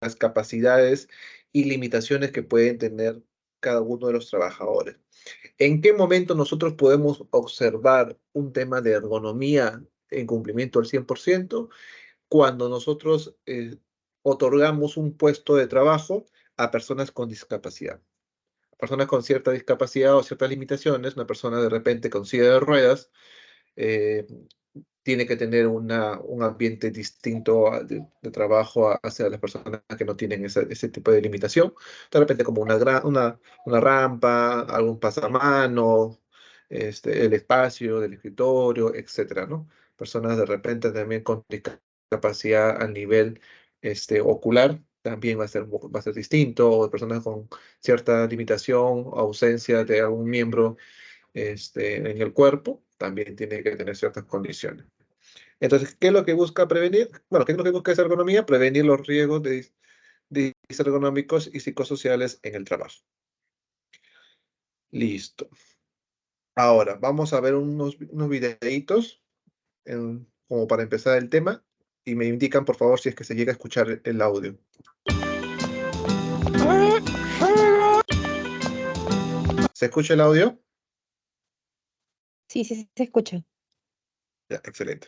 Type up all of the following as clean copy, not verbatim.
las capacidades y limitaciones que pueden tener cada uno de los trabajadores. ¿En qué momento nosotros podemos observar un tema de ergonomía en cumplimiento al 100%? Cuando nosotros otorgamos un puesto de trabajo a personas con discapacidad. Personas con cierta discapacidad o ciertas limitaciones, una persona de repente con silla de ruedas, eh, tiene que tener un ambiente distinto de trabajo hacia las personas que no tienen ese tipo de limitación. De repente como una rampa, algún pasamano, el espacio del escritorio, etcétera, ¿no? Personas de repente también con discapacidad a nivel ocular, también va a ser distinto, o personas con cierta limitación o ausencia de algún miembro en el cuerpo, también tiene que tener ciertas condiciones. Entonces, ¿qué es lo que busca prevenir? Bueno, ¿qué es lo que busca esa ergonomía? Prevenir los riesgos de ergonómicos y psicosociales en el trabajo. Listo. Ahora, vamos a ver unos videitos como para empezar el tema y me indican, por favor, si es que se llega a escuchar el audio. ¿Se escucha el audio? Sí, sí, se escucha. Ya, excelente.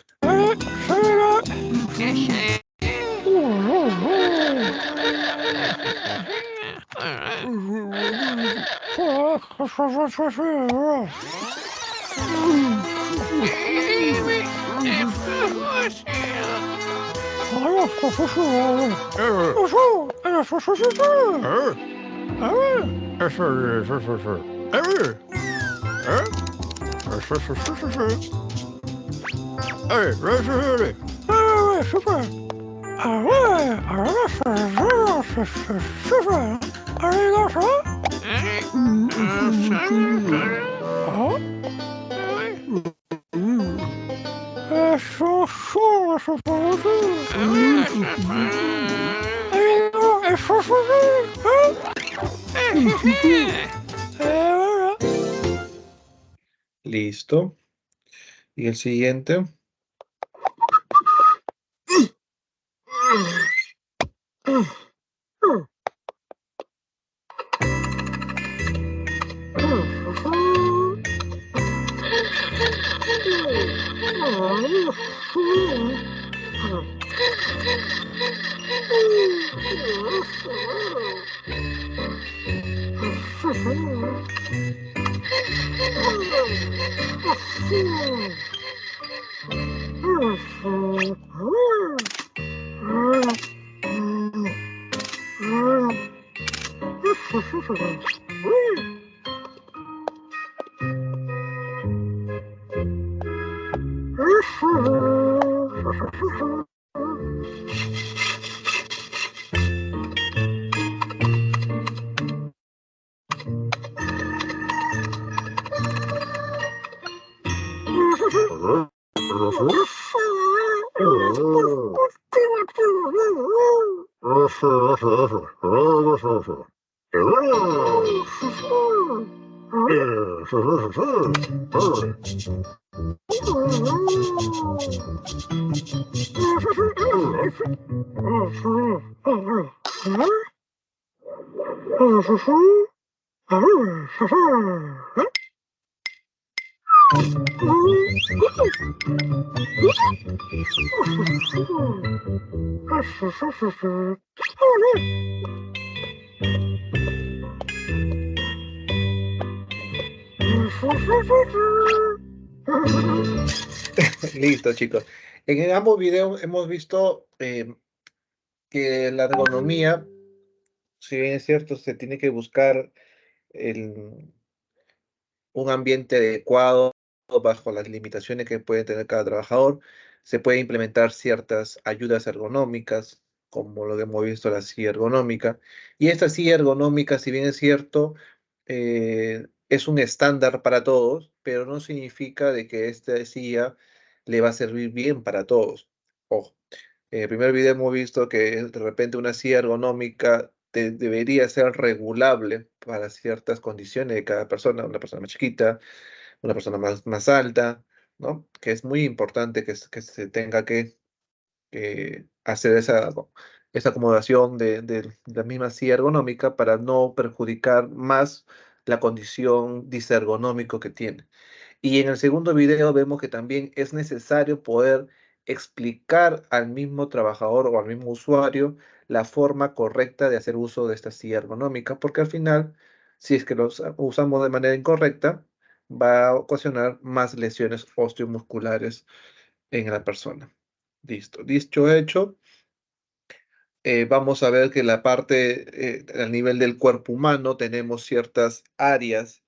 Listo. Y el siguiente. Listo, chicos. En ambos videos hemos visto que la ergonomía, si bien es cierto, se tiene que buscar el, un ambiente adecuado bajo las limitaciones que puede tener cada trabajador. Se puede implementar ciertas ayudas ergonómicas, como lo que hemos visto, la silla ergonómica. Y esta silla ergonómica, si bien es cierto, es un estándar para todos, pero no significa de que esta silla le va a servir bien para todos. Ojo, en el primer video hemos visto que de repente una silla ergonómica debería ser regulable para ciertas condiciones de cada persona, una persona más chiquita, una persona más alta, ¿no? Que es muy importante que se tenga que hacer esa acomodación de la misma silla ergonómica para no perjudicar más la condición disergonómico que tiene. Y en el segundo video vemos que también es necesario poder explicar al mismo trabajador o al mismo usuario la forma correcta de hacer uso de esta silla ergonómica, porque al final, si es que lo usamos de manera incorrecta, va a ocasionar más lesiones osteomusculares en la persona. Listo. Dicho hecho, vamos a ver que la parte, a nivel del cuerpo humano, tenemos ciertas áreas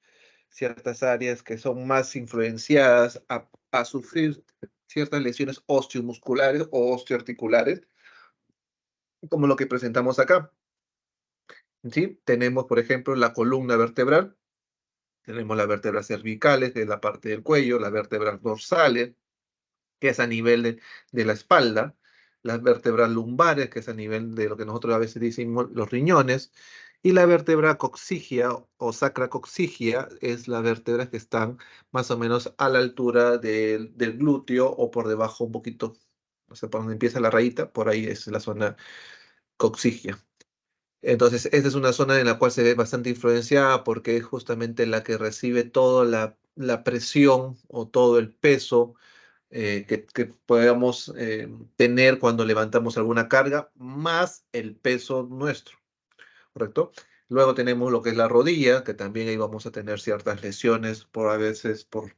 que son más influenciadas a sufrir ciertas lesiones osteomusculares o osteoarticulares, como lo que presentamos acá. ¿Sí? Tenemos, por ejemplo, la columna vertebral, tenemos las vértebras cervicales, que es la parte del cuello, las vértebras dorsales, que es a nivel de la espalda, las vértebras lumbares, que es a nivel de lo que nosotros a veces decimos los riñones, y la vértebra coccigia o sacra coccigia es la vértebra que están más o menos a la altura del glúteo o por debajo un poquito, o sea, por donde empieza la rayita, por ahí es la zona coccigia. Entonces, esta es una zona en la cual se ve bastante influenciada porque es justamente la que recibe toda la presión o todo el peso que podamos tener cuando levantamos alguna carga, más el peso nuestro, ¿correcto? Luego tenemos lo que es la rodilla, que también ahí vamos a tener ciertas lesiones, por a veces por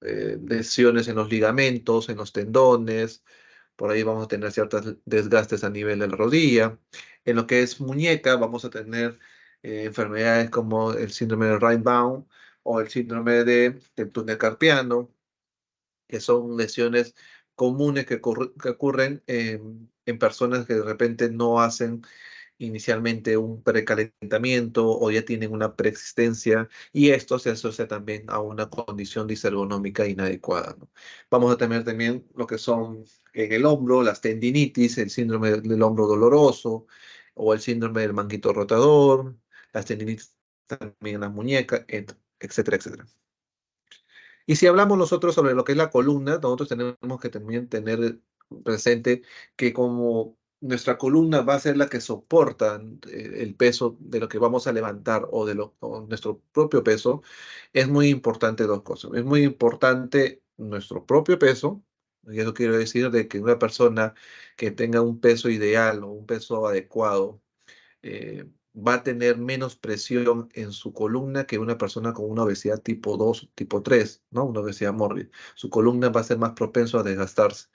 lesiones en los ligamentos, en los tendones, por ahí vamos a tener ciertos desgastes a nivel de la rodilla. En lo que es muñeca, vamos a tener enfermedades como el síndrome de Reinbaum o el síndrome del túnel carpiano, que son lesiones comunes que ocurren en personas que de repente no hacen inicialmente un precalentamiento o ya tienen una preexistencia y esto se asocia también a una condición disergonómica inadecuada, ¿no? Vamos a tener también lo que son en el hombro, las tendinitis, el síndrome del hombro doloroso o el síndrome del manguito rotador, las tendinitis también en las muñecas, etcétera, etcétera. Y si hablamos nosotros sobre lo que es la columna, nosotros tenemos que también tener presente que como nuestra columna va a ser la que soporta el peso de lo que vamos a levantar o nuestro propio peso, es muy importante dos cosas. Es muy importante nuestro propio peso, y eso quiero decir de que una persona que tenga un peso ideal o un peso adecuado, va a tener menos presión en su columna que una persona con una obesidad tipo 2 tipo 3, ¿no? Una obesidad mórbida. Su columna va a ser más propenso a desgastarse.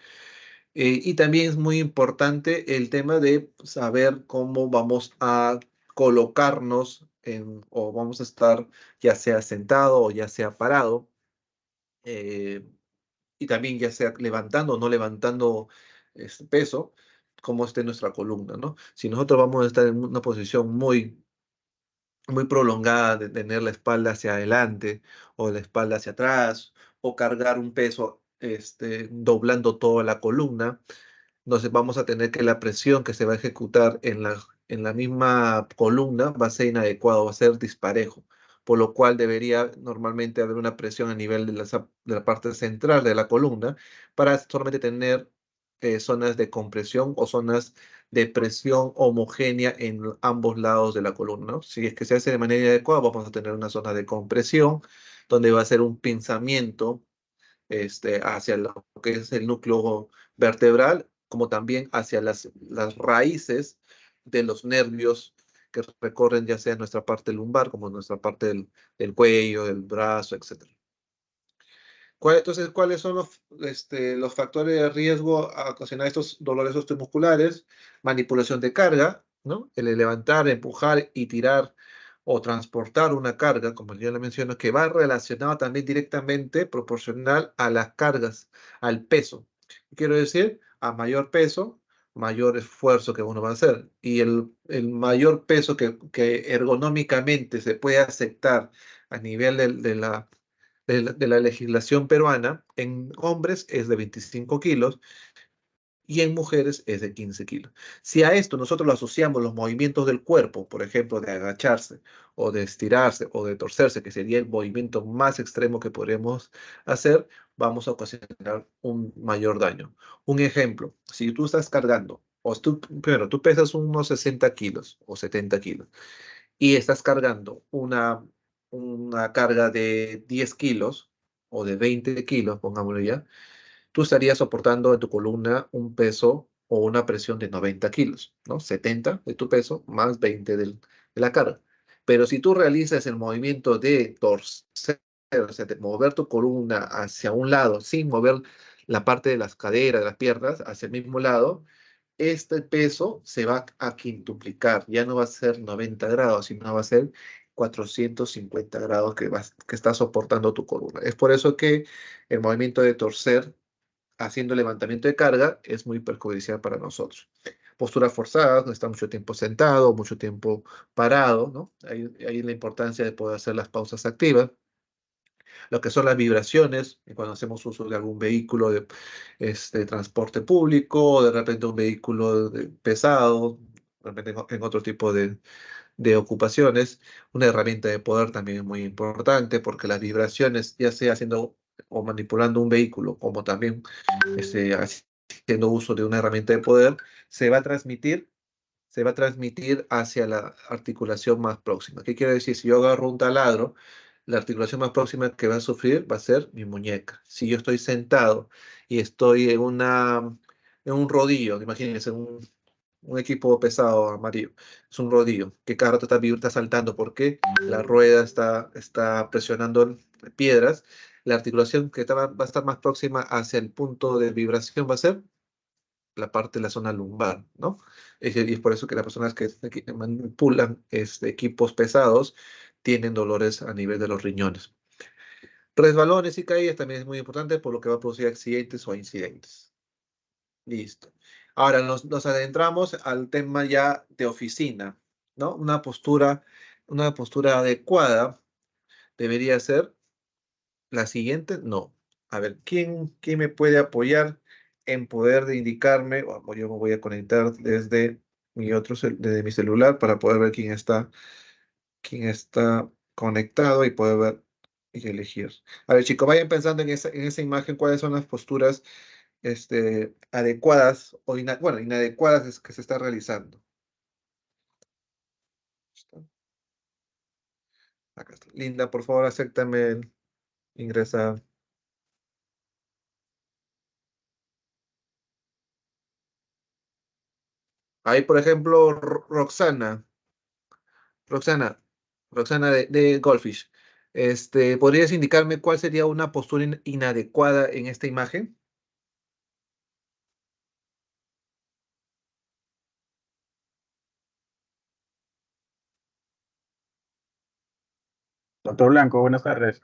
Y también es muy importante el tema de saber cómo vamos a colocarnos o vamos a estar ya sea sentado o ya sea parado, eh, y también ya sea levantando o no levantando este peso, cómo esté nuestra columna, ¿no? Si nosotros vamos a estar en una posición muy prolongada de tener la espalda hacia adelante o la espalda hacia atrás o cargar un peso doblando toda la columna. Entonces vamos a tener que la presión que se va a ejecutar en la misma columna va a ser inadecuado, va a ser disparejo, por lo cual debería normalmente haber una presión a nivel de la parte central de la columna para solamente tener zonas de compresión o zonas de presión homogénea en ambos lados de la columna, ¿no? Si es que se hace de manera adecuada, vamos a tener una zona de compresión donde va a ser un pinzamiento hacia lo que es el núcleo vertebral, como también hacia las raíces de los nervios que recorren ya sea nuestra parte lumbar como nuestra parte del cuello, del brazo, etcétera. Entonces, ¿cuáles son los factores de riesgo a ocasionar estos dolores osteomusculares? Manipulación de carga, ¿no? El levantar, empujar y tirar o transportar una carga, como ya le menciono, que va relacionado también directamente proporcional a las cargas, al peso. Quiero decir, a mayor peso, mayor esfuerzo que uno va a hacer. Y el mayor peso que ergonómicamente se puede aceptar a nivel de la legislación peruana en hombres es de 25 kilos y en mujeres es de 15 kilos. Si a esto nosotros lo asociamos los movimientos del cuerpo, por ejemplo, de agacharse o de estirarse o de torcerse, que sería el movimiento más extremo que podremos hacer, vamos a ocasionar un mayor daño. Un ejemplo, si tú estás cargando, primero, tú pesas unos 60 kilos o 70 kilos y estás cargando una carga de 10 kilos o de 20 kilos, pongámoslo ya, tú estarías soportando en tu columna un peso o una presión de 90 kilos, ¿no? 70 de tu peso más 20 de la carga. Pero si tú realizas el movimiento de torcer, o sea, de mover tu columna hacia un lado sin mover la parte de las caderas, de las piernas, hacia el mismo lado, este peso se va a quintuplicar. Ya no va a ser 90 grados, sino va a ser 450 grados que está soportando tu columna. Es por eso que el movimiento de torcer haciendo levantamiento de carga es muy perjudicial para nosotros. Posturas forzadas, no está mucho tiempo sentado, mucho tiempo parado, ¿no? Ahí la importancia de poder hacer las pausas activas. Lo que son las vibraciones, cuando hacemos uso de algún vehículo de transporte público, o de repente un vehículo pesado, de repente en otro tipo de ocupaciones. Una herramienta de poder también es muy importante porque las vibraciones, ya sea haciendo o manipulando un vehículo, como también haciendo uso de una herramienta de poder, se va a transmitir, se va a transmitir hacia la articulación más próxima. ¿Qué quiere decir? Si yo agarro un taladro, la articulación más próxima que va a sufrir va a ser mi muñeca. Si yo estoy sentado y estoy en un rodillo, imagínense un equipo pesado amarillo, es un rodillo que cada rato está saltando porque la rueda está presionando piedras. La articulación va a estar más próxima hacia el punto de vibración va a ser la parte de la zona lumbar, ¿no? Y es por eso que las personas que manipulan equipos pesados tienen dolores a nivel de los riñones. Resbalones y caídas también es muy importante por lo que va a producir accidentes o incidentes. Listo. Ahora nos adentramos al tema ya de oficina, ¿no? Una postura adecuada debería ser la siguiente. No. A ver, ¿quién me puede apoyar en poder de indicarme? O yo me voy a conectar desde desde mi celular para poder ver quién está conectado y poder ver y elegir. A ver, chicos, vayan pensando en esa imagen cuáles son las posturas adecuadas o bueno, inadecuadas que se está realizando. ¿Está? Acá está. Linda, por favor, acéptame ingresar. Ahí, por ejemplo, Roxana, Roxana de Goldfish. ¿Podrías indicarme cuál sería una postura inadecuada en esta imagen? Doctor Blanco, buenas tardes.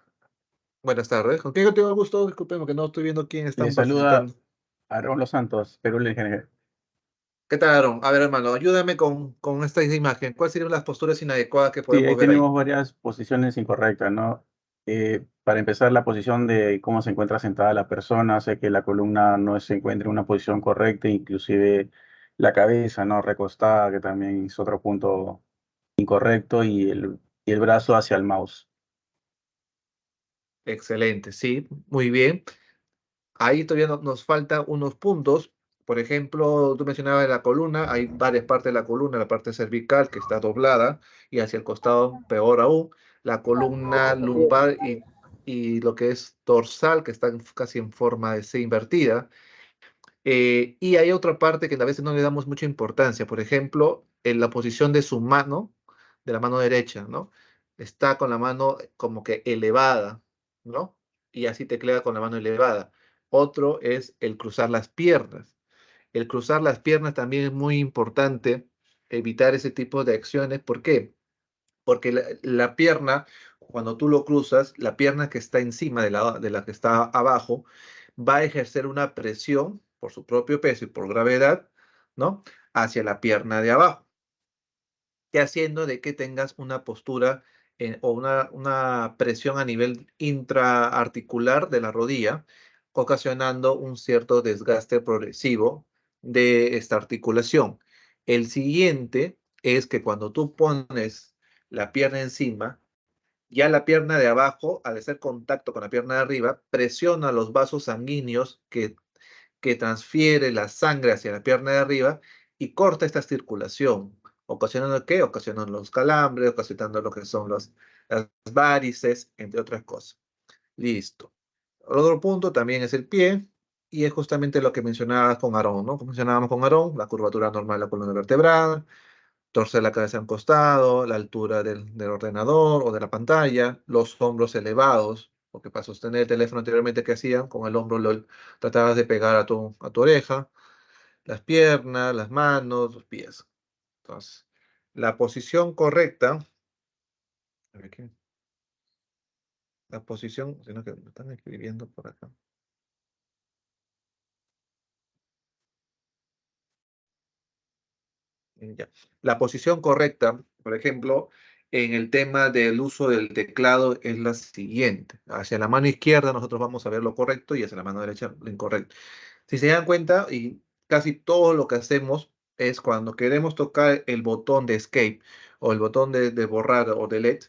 Buenas tardes. ¿Con quién tengo el gusto? Disculpen, que no estoy viendo quién Le están saluda participando. Aaron Los Santos, Perú LGNG. ¿Qué tal, Aaron? A ver, hermano, ayúdame con esta imagen. ¿Cuáles serían las posturas inadecuadas que Sí, ahí podemos ver ahí? tenemos varias posiciones incorrectas, ¿no? Para empezar, la posición de cómo se encuentra sentada la persona hace que la columna no se encuentre en una posición correcta, inclusive la cabeza, ¿no? Recostada, que también es otro punto incorrecto, y el brazo hacia el mouse. Excelente, sí, muy bien. Ahí todavía nos faltan unos puntos. Por ejemplo, tú mencionabas la columna, hay varias partes de la columna, la parte cervical que está doblada y hacia el costado, peor aún, la columna lumbar y lo que es dorsal, que está casi en forma de C invertida. Y hay otra parte que a veces no le damos mucha importancia, por ejemplo, en la posición de su mano, de la mano derecha, ¿no? Está con la mano como que elevada, ¿no? Y así teclea con la mano elevada. Otro es el cruzar las piernas. El cruzar las piernas también es muy importante evitar ese tipo de acciones. ¿Por qué? Porque la pierna, cuando tú lo cruzas, la pierna que está encima de la que está abajo, va a ejercer una presión por su propio peso y por gravedad, ¿no? Hacia la pierna de abajo, que haciendo de que tengas una postura o una presión a nivel intraarticular de la rodilla, ocasionando un cierto desgaste progresivo de esta articulación. El siguiente es que cuando tú pones la pierna encima, ya la pierna de abajo, al hacer contacto con la pierna de arriba, presiona los vasos sanguíneos que transfiere la sangre hacia la pierna de arriba y corta esta circulación. ¿Ocasionando qué? Ocasionando los calambres, ocasionando lo que son las varices, entre otras cosas. Listo. Otro punto también es el pie, y es justamente lo que mencionabas con Aarón, ¿no? Como mencionábamos con Aarón, la curvatura normal de la columna vertebral, torcer la cabeza a un costado, la altura del ordenador o de la pantalla, los hombros elevados, porque para sostener el teléfono anteriormente, ¿qué hacían? Con el hombro lo tratabas de pegar a tu oreja, las piernas, las manos, los pies. Entonces, la posición correcta, a ver qué, la posición, sino que me están escribiendo por acá. Ya. La posición correcta, por ejemplo, en el tema del uso del teclado es la siguiente. Hacia la mano izquierda nosotros vamos a ver lo correcto y hacia la mano derecha lo incorrecto. Si se dan cuenta, y casi todo lo que hacemos es cuando queremos tocar el botón de escape o el botón de borrar o delete,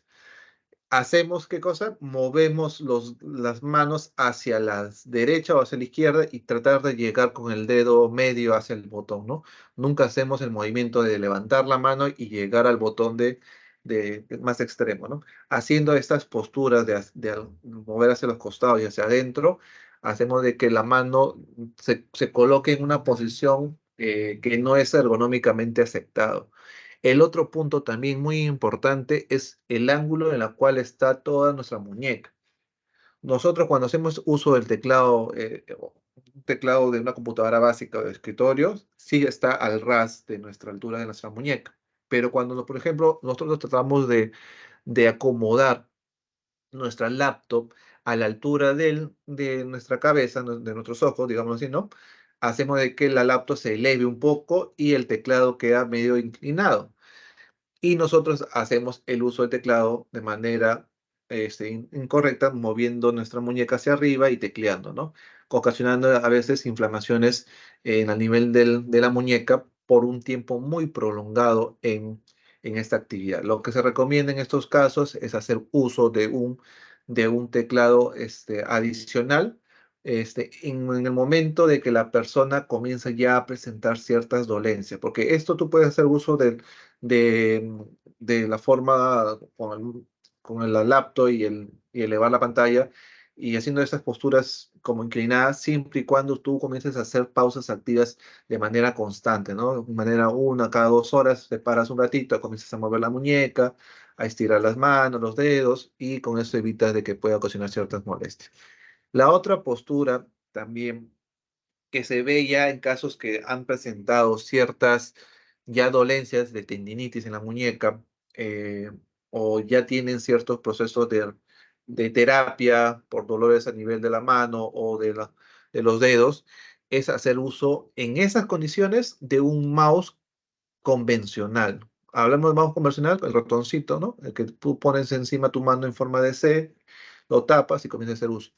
hacemos qué cosa? Movemos las manos hacia la derecha o hacia la izquierda y tratar de llegar con el dedo medio hacia el botón, ¿no? Nunca hacemos el movimiento de levantar la mano y llegar al botón de más extremo, ¿no? Haciendo estas posturas de mover hacia los costados y hacia adentro, hacemos de que la mano se coloque en una posición que no es ergonómicamente aceptado. El otro punto también muy importante es el ángulo en el cual está toda nuestra muñeca. Nosotros cuando hacemos uso del teclado, un teclado de una computadora básica o de escritorio, sí está al ras de nuestra altura de nuestra muñeca. Pero cuando, por ejemplo, nosotros tratamos de acomodar nuestra laptop a la altura de nuestra cabeza, de nuestros ojos, digamos así, ¿no? Hacemos de que la laptop se eleve un poco y el teclado queda medio inclinado, y nosotros hacemos el uso del teclado de manera incorrecta, moviendo nuestra muñeca hacia arriba y tecleando, ¿no? Ocasionando a veces inflamaciones en el nivel de la muñeca por un tiempo muy prolongado en esta actividad. Lo que se recomienda en estos casos es hacer uso de un teclado adicional en el momento de que la persona comienza ya a presentar ciertas dolencias, porque esto tú puedes hacer uso de, de la forma con la laptop y elevar la pantalla y haciendo estas posturas como inclinadas, siempre y cuando tú comiences a hacer pausas activas de manera constante, ¿no? De manera una cada 2 horas, te paras un ratito, comienzas a mover la muñeca, a estirar las manos, los dedos, y con eso evitas de que pueda ocasionar ciertas molestias. La otra postura también que se ve ya en casos que han presentado ciertas ya dolencias de tendinitis en la muñeca, eh, o ya tienen ciertos procesos de terapia por dolores a nivel de la mano o de los dedos, es hacer uso en esas condiciones de un mouse convencional. Hablamos de mouse convencional, el ratoncito, ¿no? El que tú pones encima tu mano en forma de C, lo tapas y comienza a hacer uso.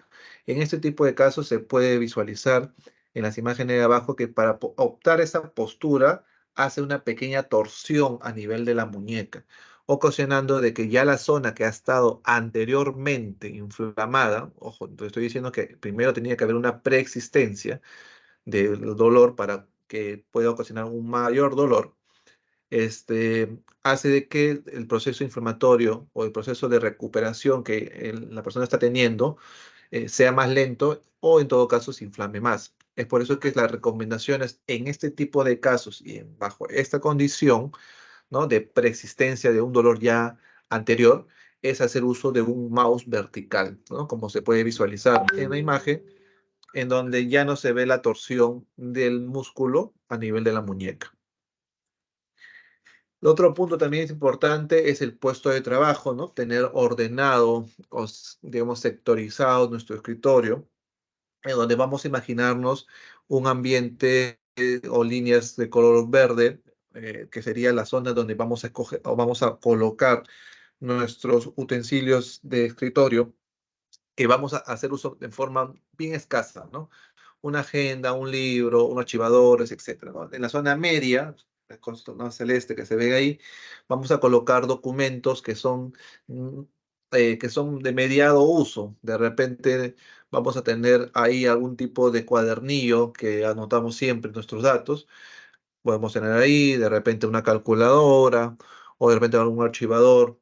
En este tipo de casos se puede visualizar en las imágenes de abajo que para optar esa postura hace una pequeña torsión a nivel de la muñeca, ocasionando de que ya la zona que ha estado anteriormente inflamada, ojo, te estoy diciendo que primero tenía que haber una preexistencia del dolor para que pueda ocasionar un mayor dolor, hace de que el proceso inflamatorio o el proceso de recuperación que la persona está teniendo sea más lento, o en todo caso se inflame más. Es por eso que las recomendaciones en este tipo de casos y bajo esta condición, ¿no? De preexistencia de un dolor ya anterior, es hacer uso de un mouse vertical, ¿no? Como se puede visualizar en la imagen, en donde ya no se ve la torsión del músculo a nivel de la muñeca. El otro punto también es importante es el puesto de trabajo, ¿no? Tener ordenado o, digamos, sectorizado nuestro escritorio, en donde vamos a imaginarnos un ambiente o líneas de color verde, que sería la zona donde vamos a escoger o vamos a colocar nuestros utensilios de escritorio, que vamos a hacer uso de forma bien escasa, ¿no? una agenda, un libro, un archivadores, etcétera, ¿no? En la zona media, la costa más celeste que se ve ahí, vamos a colocar documentos mm, que son de mediado uso. De repente vamos a tener ahí algún tipo de cuadernillo que anotamos siempre nuestros datos. Podemos tener ahí de repente una calculadora o de repente algún archivador.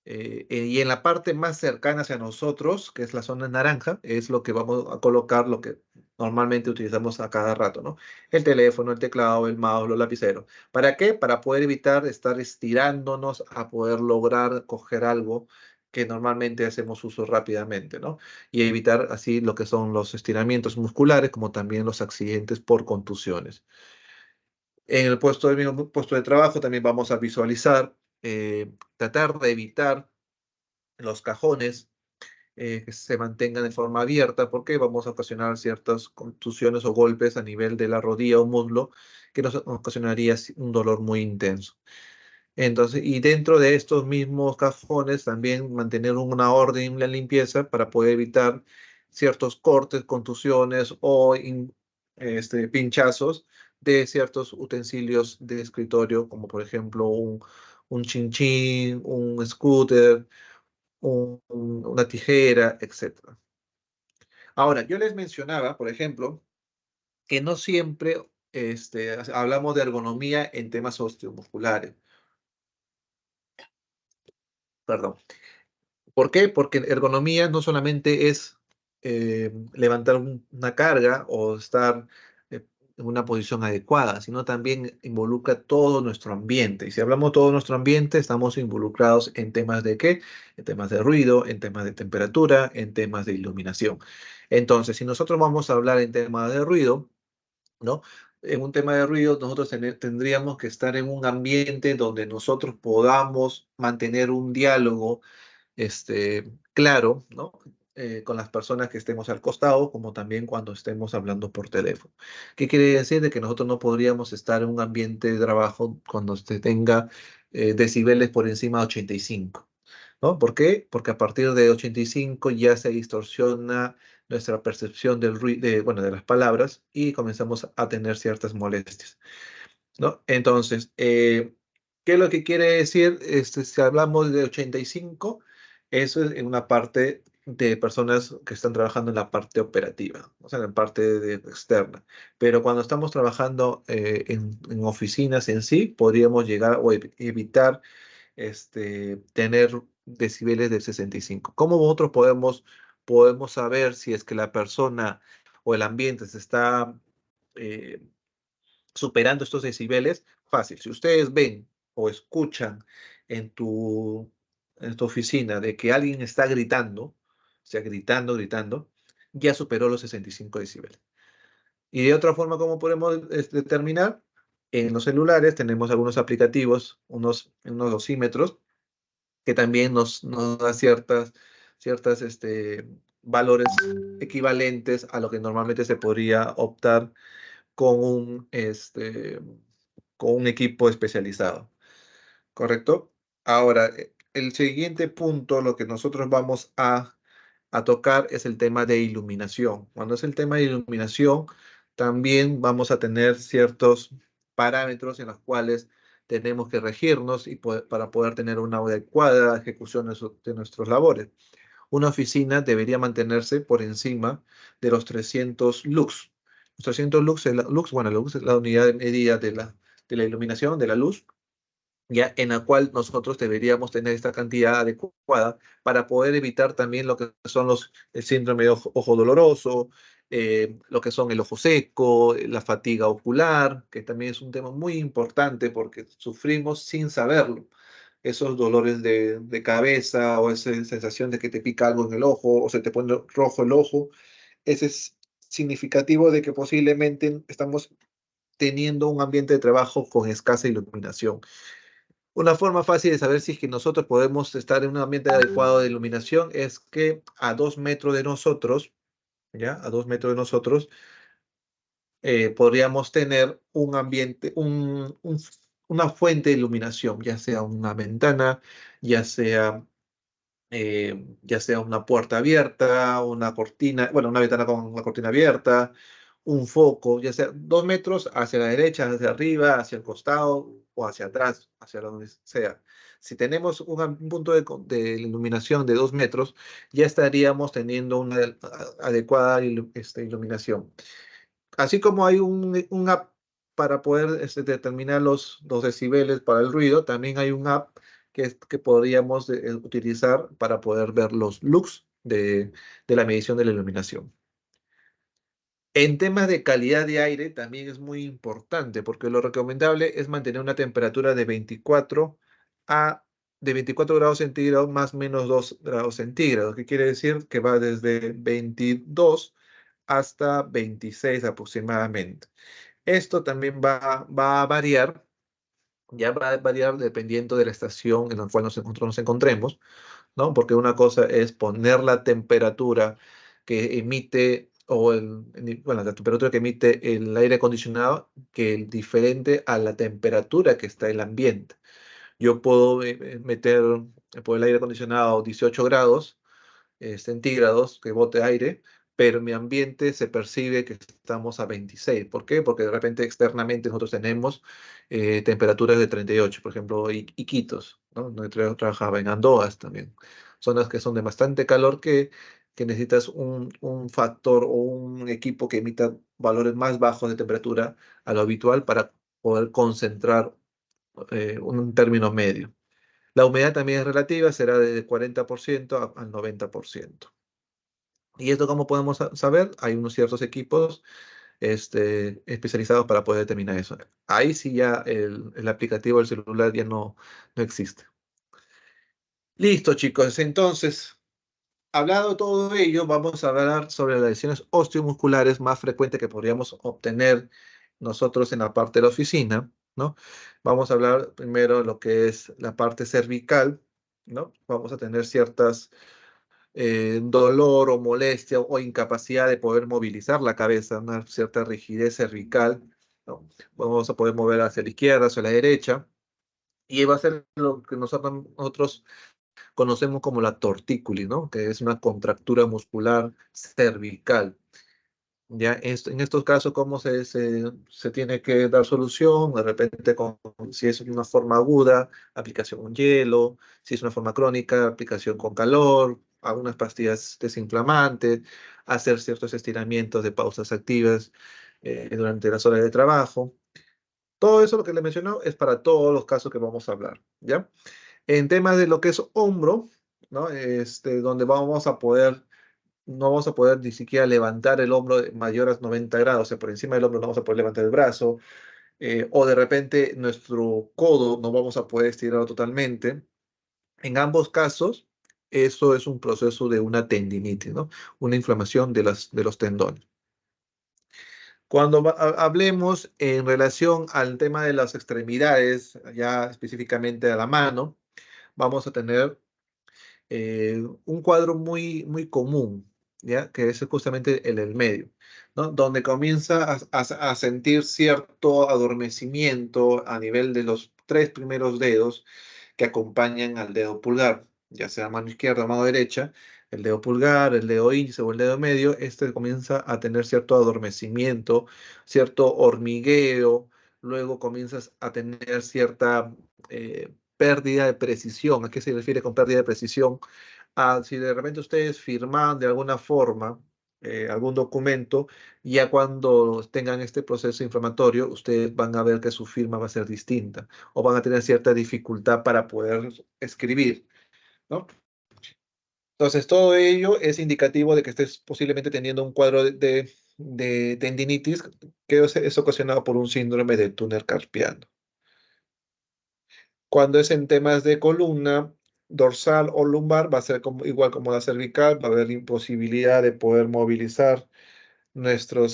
Y en la parte más cercana hacia nosotros, que es la zona naranja, es lo que vamos a colocar, lo que normalmente utilizamos a cada rato, ¿no? El teléfono, el teclado, el mouse, los lapiceros. ¿Para qué? Para poder evitar estar estirándonos a poder lograr coger algo que normalmente hacemos uso rápidamente, ¿no? Y evitar así lo que son los estiramientos musculares, como también los accidentes por contusiones. En el puesto de, mismo puesto de trabajo también vamos a visualizar, tratar de evitar los cajones que se mantengan de forma abierta porque vamos a ocasionar ciertas contusiones o golpes a nivel de la rodilla o muslo que nos ocasionaría un dolor muy intenso. Entonces, y dentro de estos mismos cajones también mantener una orden en la limpieza para poder evitar ciertos cortes, contusiones o pinchazos de ciertos utensilios de escritorio, como por ejemplo un chinchín, un scooter, una tijera, etcétera. Ahora, yo les mencionaba, por ejemplo, que no siempre hablamos de ergonomía en temas osteomusculares. Perdón. ¿Por qué? Porque ergonomía no solamente es levantar una carga o estar en una posición adecuada, sino también involucra todo nuestro ambiente. Y si hablamos de todo nuestro ambiente, estamos involucrados en temas de qué, en temas de ruido, en temas de temperatura, en temas de iluminación. Entonces, si nosotros vamos a hablar en temas de ruido, ¿no? En un tema de ruido, nosotros tendríamos que estar en un ambiente donde nosotros podamos mantener un diálogo claro, ¿no? Con las personas que estemos al costado, como también cuando estemos hablando por teléfono. ¿Qué quiere decir? De que nosotros no podríamos estar en un ambiente de trabajo cuando se tenga decibeles por encima de 85, ¿no? ¿Por qué? Porque a partir de 85 ya se distorsiona nuestra percepción del ruido, bueno, de las palabras y comenzamos a tener ciertas molestias, ¿no? Entonces, ¿qué es lo que quiere decir? Si hablamos de 85, eso es en una parte de personas que están trabajando en la parte operativa, o sea, en la parte externa. Pero cuando estamos trabajando en oficinas en sí, podríamos llegar o evitar tener decibeles de 65. ¿Cómo nosotros podemos saber si es que la persona o el ambiente se está eh, superando estos decibeles? Fácil. Si ustedes ven o escuchan en tu oficina de que alguien está gritando, o sea, gritando, ya superó los 65 decibeles. Y de otra forma, ¿cómo podemos determinar? En los celulares tenemos algunos aplicativos, unos dosímetros, que también nos da ciertas valores equivalentes a lo que normalmente se podría optar con con un equipo especializado, ¿correcto? Ahora, el siguiente punto, lo que nosotros vamos a tocar es el tema de iluminación. Cuando es el tema de iluminación, también vamos a tener ciertos parámetros en los cuales tenemos que regirnos para poder tener una adecuada ejecución de nuestras labores. Una oficina debería mantenerse por encima de los 300 lux. Los 300 lux, bueno, lux es la unidad de medida de la iluminación, de la luz, ya en la cual nosotros deberíamos tener esta cantidad adecuada para poder evitar también lo que son el síndrome de ojo doloroso, lo que son el ojo seco, la fatiga ocular, que también es un tema muy importante porque sufrimos sin saberlo. Esos dolores de cabeza o esa sensación de que te pica algo en el ojo o se te pone rojo el ojo, ese es significativo de que posiblemente estamos teniendo un ambiente de trabajo con escasa iluminación. Una forma fácil de saber si es que nosotros podemos estar en un ambiente adecuado de iluminación es que a 2 metros de nosotros, ¿ya? A 2 metros de nosotros, podríamos tener un ambiente, una fuente de iluminación, ya sea una ventana, ya sea ya sea una puerta abierta, una cortina, bueno, una ventana con una cortina abierta, un foco, ya sea 2 metros hacia la derecha, hacia arriba, hacia el costado o hacia atrás, hacia donde sea. Si tenemos un punto de iluminación de 2 metros, ya estaríamos teniendo una adecuada iluminación. Así como hay un app para poder determinar los decibeles para el ruido, también hay un app que podríamos utilizar para poder ver los lux de la medición de la iluminación. En temas de calidad de aire también es muy importante porque lo recomendable es mantener una temperatura a, de 24 grados centígrados más menos 2 grados centígrados, que quiere decir que va desde 22 hasta 26 aproximadamente. Esto también va a variar, ya va a variar dependiendo de la estación en la cual nosotros nos encontremos, ¿no? Porque una cosa es poner la temperatura que emite, bueno, la temperatura que emite el aire acondicionado, que es diferente a la temperatura que está en el ambiente. Yo puedo meter por el aire acondicionado 18 grados centígrados que bote aire, pero en mi ambiente se percibe que estamos a 26. ¿Por qué? Porque de repente externamente nosotros tenemos temperaturas de 38, por ejemplo, Iquitos, ¿no? Donde trabajaba en Andoas también. Zonas que son de bastante calor que necesitas un factor o un equipo que emita valores más bajos de temperatura a lo habitual para poder concentrar un término medio. La humedad también es relativa, será de 40% al 90%. ¿Y esto cómo podemos saber? Hay unos ciertos equipos especializados para poder determinar eso. Ahí sí ya el aplicativo del celular ya no existe. Listo, chicos. Entonces, hablado de todo ello, vamos a hablar sobre las lesiones osteomusculares más frecuentes que podríamos obtener nosotros en la parte de la oficina, ¿no? Vamos a hablar primero de lo que es la parte cervical, ¿no? Vamos a tener ciertas dolor o molestia o incapacidad de poder movilizar la cabeza, una cierta rigidez cervical, ¿no? Vamos a poder mover hacia la izquierda, hacia la derecha, y va a ser lo que nosotros conocemos como la tortícolis, ¿no? Que es una contractura muscular cervical. Ya, en estos casos, ¿cómo se tiene que dar solución? De repente, si es una forma aguda, aplicación con hielo; si es una forma crónica, aplicación con calor, algunas pastillas desinflamantes, hacer ciertos estiramientos de pausas activas durante las horas de trabajo. Todo eso, lo que le mencionó, es para todos los casos que vamos a hablar, ¿ya? En temas de lo que es hombro, ¿no? Donde no vamos a poder ni siquiera levantar el hombro mayor a 90 grados, o sea, por encima del hombro no vamos a poder levantar el brazo, o de repente nuestro codo no vamos a poder estirarlo totalmente. En ambos casos, eso es un proceso de una tendinitis, ¿no? Una inflamación de los tendones. Cuando hablemos en relación al tema de las extremidades, ya específicamente a la mano, vamos a tener un cuadro muy común, ¿ya? Que es justamente el del medio, ¿no? Donde comienza a sentir cierto adormecimiento a nivel de los tres primeros dedos que acompañan al dedo pulgar, ya sea mano izquierda o mano derecha. El dedo pulgar, el dedo índice o el dedo medio, este comienza a tener cierto adormecimiento, cierto hormigueo, luego comienzas a tener cierta pérdida de precisión. ¿A qué se refiere con pérdida de precisión? Si de repente ustedes firman de alguna forma algún documento, ya cuando tengan este proceso inflamatorio, ustedes van a ver que su firma va a ser distinta o van a tener cierta dificultad para poder escribir, ¿no? Entonces, todo ello es indicativo de que estés posiblemente teniendo un cuadro de tendinitis que es ocasionado por un síndrome de túnel carpiano. Cuando es en temas de columna, dorsal o lumbar, va a ser igual como la cervical, va a haber imposibilidad de poder movilizar nuestra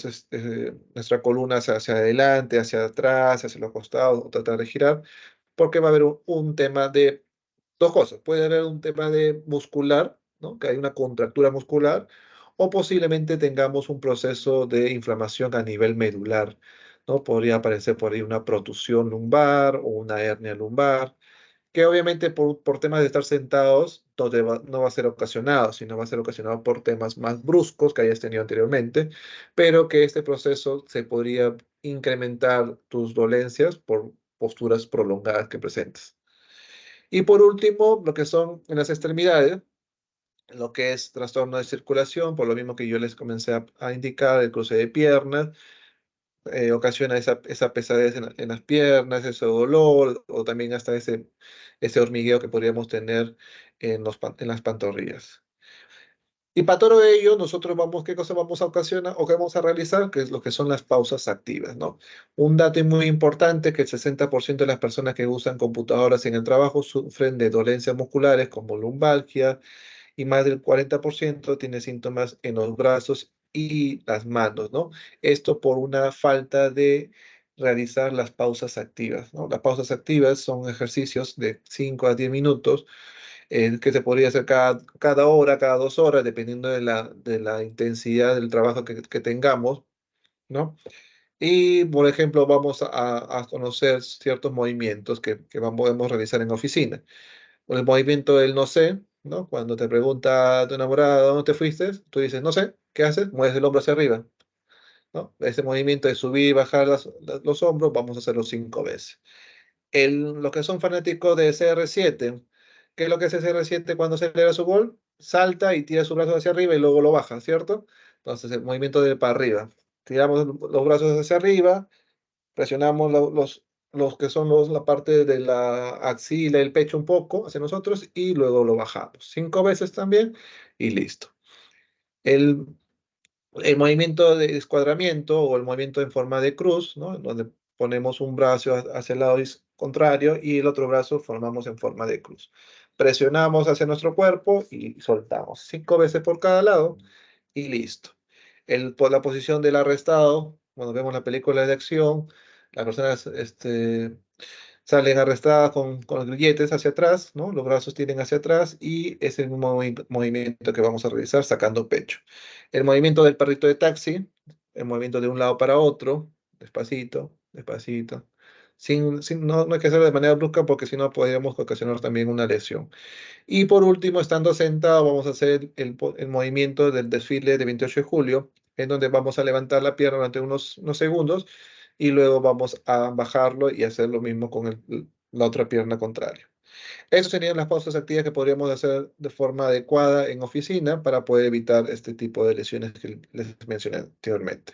columna hacia adelante, hacia atrás, hacia los costados, o tratar de girar, porque va a haber un tema de dos cosas. Puede haber un tema de muscular, ¿no? Que hay una contractura muscular, o posiblemente tengamos un proceso de inflamación a nivel medular, ¿no? Podría aparecer por ahí una protusión lumbar o una hernia lumbar. que obviamente por temas de estar sentados no va a ser ocasionado, sino va a ser ocasionado por temas más bruscos que hayas tenido anteriormente, pero que este proceso se podría incrementar tus dolencias por posturas prolongadas que presentes. Y por último, lo que son en las extremidades, lo que es trastorno de circulación, por lo mismo que yo les comencé a indicar, el cruce de piernas, ocasiona esa pesadez en las piernas, ese dolor, o también hasta ese hormigueo que podríamos tener en las pantorrillas. Y para todo ello, nosotros vamos, ¿qué cosa vamos a ocasionar o qué vamos a realizar? Que es lo que son las pausas activas, ¿no? Un dato muy importante, que el 60% de las personas que usan computadoras en el trabajo sufren de dolencias musculares como lumbalgia, y más del 40% tiene síntomas en los brazos y las manos, ¿no? Esto por una falta de realizar las pausas activas, ¿no? Las pausas activas son ejercicios de 5 a 10 minutos, que se podría hacer cada hora, cada 2 horas, dependiendo de la intensidad del trabajo que tengamos, ¿no? Y, por ejemplo, vamos a conocer ciertos movimientos podemos realizar en oficina. El movimiento del no sé, ¿no? Cuando te pregunta tu enamorada dónde te fuiste, tú dices no sé, ¿qué haces? Mueves el hombro hacia arriba, ¿no? Ese movimiento de subir y bajar los hombros, vamos a hacerlo 5 veces. Los que son fanáticos de CR7, ¿qué es lo que hace CR7 cuando acelera su gol? Salta y tira sus brazos hacia arriba y luego lo baja, ¿cierto? Entonces el movimiento de para arriba. Tiramos los brazos hacia arriba, presionamos los que son la parte de la axila y el pecho un poco hacia nosotros y luego lo bajamos. 5 veces también y listo. El, el movimiento de escuadramiento o el movimiento en forma de cruz, ¿no? Donde ponemos un brazo hacia el lado contrario y el otro brazo formamos en forma de cruz. Presionamos hacia nuestro cuerpo y soltamos. 5 veces por cada lado y listo. Por la posición del arrestado, cuando vemos la película de acción, las personas salen arrestadas con los grilletes hacia atrás, ¿no? Los brazos tienen hacia atrás y es el mismo movimiento que vamos a realizar sacando pecho. El movimiento del perrito de taxi, el movimiento de un lado para otro, despacito, despacito. No hay que hacerlo de manera brusca porque si no podríamos ocasionar también una lesión. Y por último, estando sentado, vamos a hacer el movimiento del desfile de 28 de julio, en donde vamos a levantar la pierna durante unos segundos y luego vamos a bajarlo y hacer lo mismo con la otra pierna contraria. Esas serían las pausas activas que podríamos hacer de forma adecuada en oficina para poder evitar este tipo de lesiones que les mencioné anteriormente.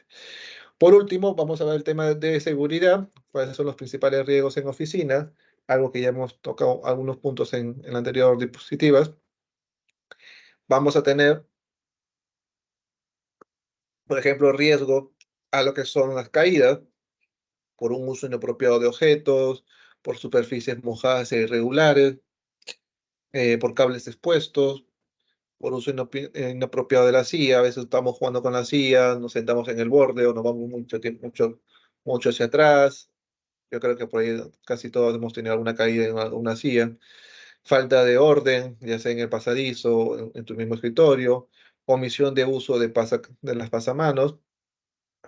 Por último, vamos a ver el tema de seguridad, cuáles son los principales riesgos en oficina, algo que ya hemos tocado algunos puntos en la anterior diapositivas. Vamos a tener, por ejemplo, riesgo a lo que son las caídas por un uso inapropiado de objetos, por superficies mojadas e irregulares, por cables expuestos, por uso inapropiado de la silla. A veces estamos jugando con la silla, nos sentamos en el borde o nos vamos mucho tiempo, mucho hacia atrás. Yo creo que por ahí casi todos hemos tenido alguna caída en una silla. Falta de orden, ya sea en el pasadizo, en tu mismo escritorio, omisión de uso de las pasamanos.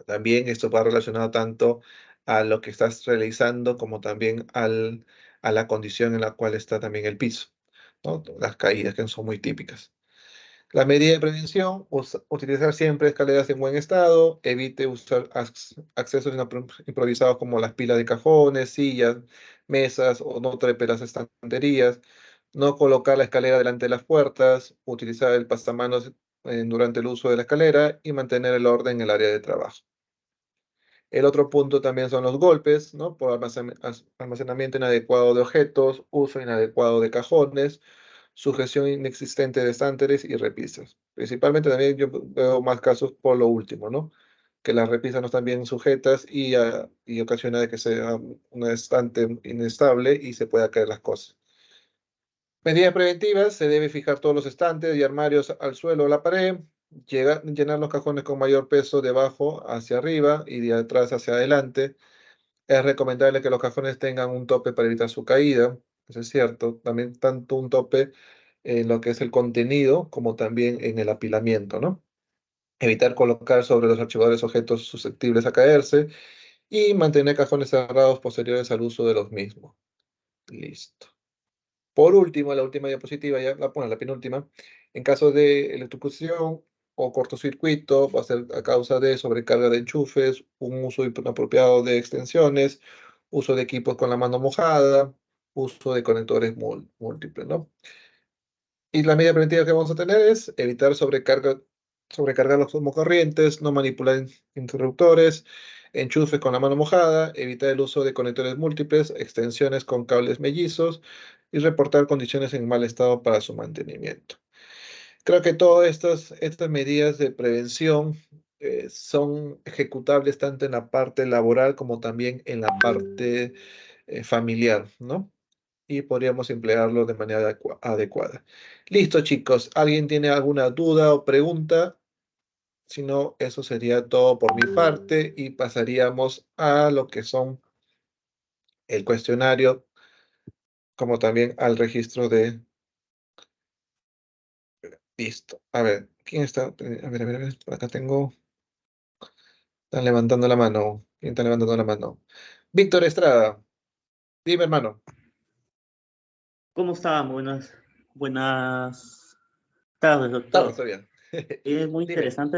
También esto va relacionado tanto a lo que estás realizando como también a la condición en la cual está también el piso, ¿no? Las caídas que son muy típicas. La medida de prevención, utilizar siempre escaleras en buen estado, evite usar accesos improvisados como las pilas de cajones, sillas, mesas o no trepe las estanterías, no colocar la escalera delante de las puertas, utilizar el pasamanos durante el uso de la escalera y mantener el orden en el área de trabajo. El otro punto también son los golpes, ¿no? Por almacenamiento inadecuado de objetos, uso inadecuado de cajones, sujeción inexistente de estanteres y repisas. Principalmente también yo veo más casos por lo último, ¿no? Que las repisas no están bien sujetas y ocasiona de que sea un estante inestable y se pueda caer las cosas. Medidas preventivas, se debe fijar todos los estantes y armarios al suelo o la pared, llenar los cajones con mayor peso de abajo hacia arriba y de atrás hacia adelante. Es recomendable que los cajones tengan un tope para evitar su caída, eso es cierto. También tanto un tope en lo que es el contenido como también en el apilamiento, ¿no? Evitar colocar sobre los archivadores objetos susceptibles a caerse y mantener cajones cerrados posteriores al uso de los mismos. Listo. Por último, la última diapositiva, ya la penúltima, en caso de electrocución o cortocircuito, va a ser a causa de sobrecarga de enchufes, un uso inapropiado de extensiones, uso de equipos con la mano mojada, uso de conectores múltiples, ¿no? Y la medida preventiva que vamos a tener es evitar sobrecargar los corrientes, no manipular interruptores, enchufes con la mano mojada, evitar el uso de conectores múltiples, extensiones con cables mellizos y reportar condiciones en mal estado para su mantenimiento. Creo que todas estas medidas de prevención son ejecutables tanto en la parte laboral como también en la parte familiar, ¿no? Y podríamos emplearlo de manera adecuada. Listo, chicos. ¿Alguien tiene alguna duda o pregunta? Si no, eso sería todo por mi parte y pasaríamos a lo que son el cuestionario, como también al registro de... Listo. A ver, ¿quién está? A ver, por acá tengo... Están levantando la mano. ¿Quién está levantando la mano? Víctor Estrada. Dime, hermano. ¿Cómo está? Buenas tardes, Está, doctor. está bien. Es muy Dime. interesante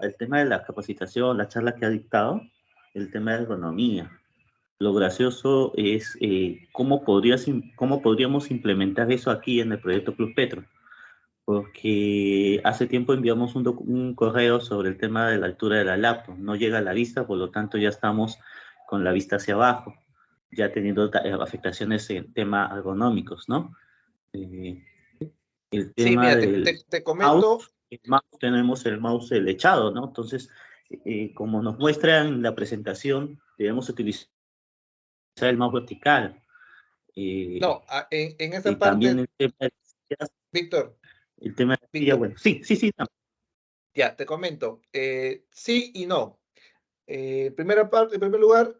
el tema de la capacitación, la charla que ha dictado, el tema de ergonomía. Lo gracioso es cómo podríamos implementar eso aquí en el proyecto Club Petro, porque hace tiempo enviamos un correo sobre el tema de la altura de la laptop. No llega a la vista, por lo tanto ya estamos con la vista hacia abajo, ya teniendo afectaciones en temas ergonómicos, ¿no? Eh, el Sí, tema mira, del te mouse, comento. tenemos el mouse echado, ¿no? Entonces, como nos muestra en la presentación, debemos utilizar el mouse vertical. eh, No, en esa y también parte, Víctor. el tema de la silla, Víctor, bueno, sí, sí, sí, ya, te comento. Sí y no. Primera parte, en primer lugar,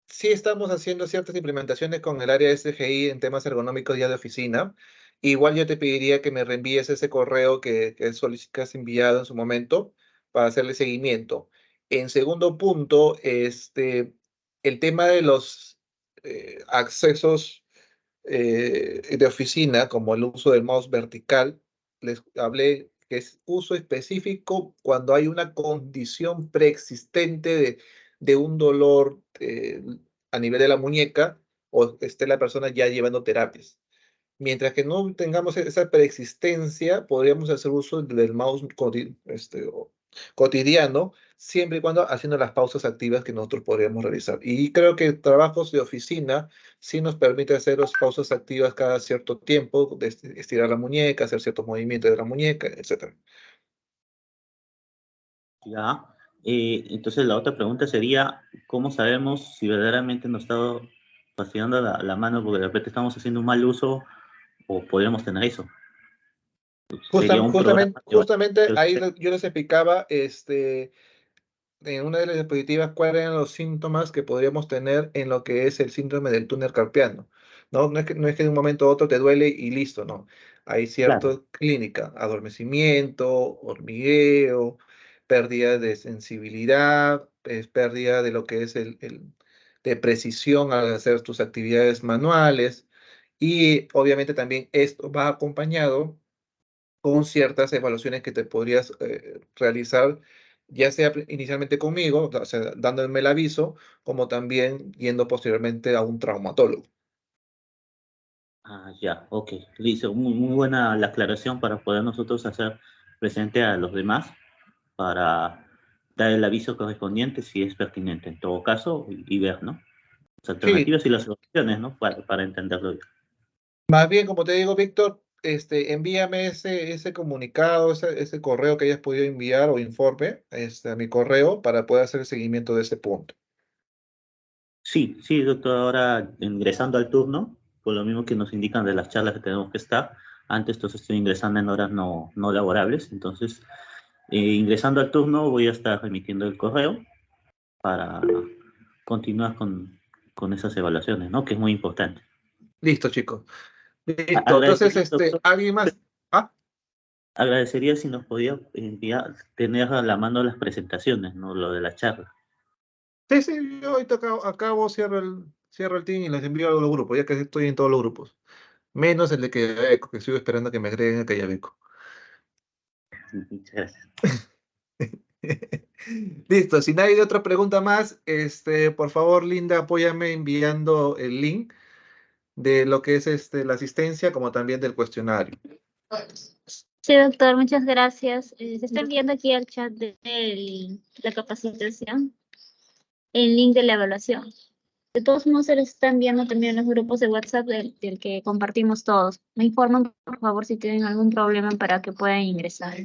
sí estamos haciendo ciertas implementaciones con el área SGI en temas ergonómicos ya de oficina. Igual yo te pediría que me reenvíes ese correo que has enviado en su momento para hacerle seguimiento. En segundo punto, el tema de los accesos de oficina, como el uso del mouse vertical, les hablé que es uso específico cuando hay una condición preexistente de un dolor a nivel de la muñeca o esté la persona ya llevando terapias. Mientras que no tengamos esa preexistencia, podríamos hacer uso del mouse cotidiano, siempre y cuando haciendo las pausas activas que nosotros podríamos realizar. Y creo que trabajos de oficina sí nos permite hacer las pausas activas cada cierto tiempo, de estirar la muñeca, hacer ciertos movimientos de la muñeca, etcétera. ya. Entonces la otra pregunta sería, ¿cómo sabemos si verdaderamente nos está fastidiando la mano porque de repente estamos haciendo un mal uso o podríamos tener eso? Sería un programa de Justamente ahí evaluación. yo les explicaba, en una de las diapositivas cuáles eran los síntomas que podríamos tener en lo que es el síndrome del túnel carpiano. No, no es que de un momento a otro te duele y listo, no. Hay cierta Claro, clínica, adormecimiento, hormigueo, pérdida de sensibilidad, pérdida de lo que es de precisión al hacer tus actividades manuales. Y obviamente también esto va acompañado con ciertas evaluaciones que te podrías realizar, ya sea inicialmente conmigo, o sea, dándome el aviso, como también yendo posteriormente a un traumatólogo. ya, ok. Listo, muy buena la aclaración para poder nosotros hacer presente a los demás para dar el aviso correspondiente si es pertinente en todo caso y ver, ¿no? Las Sí, alternativas y las soluciones, ¿no? Para entenderlo bien. más bien, como te digo, Víctor, envíame ese comunicado, ese correo que hayas podido enviar o informe a mi correo para poder hacer el seguimiento de ese punto. Sí, sí, doctor, ahora ingresando al turno, por lo mismo que nos indican de las charlas que tenemos que estar, antes entonces estoy ingresando en horas no laborables, entonces ingresando al turno voy a estar remitiendo el correo para continuar con esas evaluaciones, ¿no? Que es muy importante. Listo, chicos. Listo. Entonces, Agradecería, doctor, ¿alguien más? Ah, agradecería si nos podía enviar, tener a la mano las presentaciones, ¿no? Lo de la charla. sí, sí, yo ahorita acabo, cierro el team y les envío a los grupos, ya que estoy en todos los grupos. Menos el de Cayabeco, que estoy esperando que me agreguen a Cayabeco. Muchas gracias. Listo, si nadie de otra pregunta más, por favor, Linda, apóyame enviando el link de lo que es la asistencia, como también del cuestionario. Sí, doctor, muchas gracias. Se está enviando aquí al chat de la capacitación el link de la evaluación. De todos modos, se les está enviando también en los grupos de WhatsApp del que compartimos todos. Me informan, por favor, si tienen algún problema para que puedan ingresar.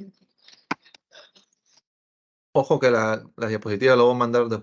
Ojo que la diapositiva lo voy a mandar después.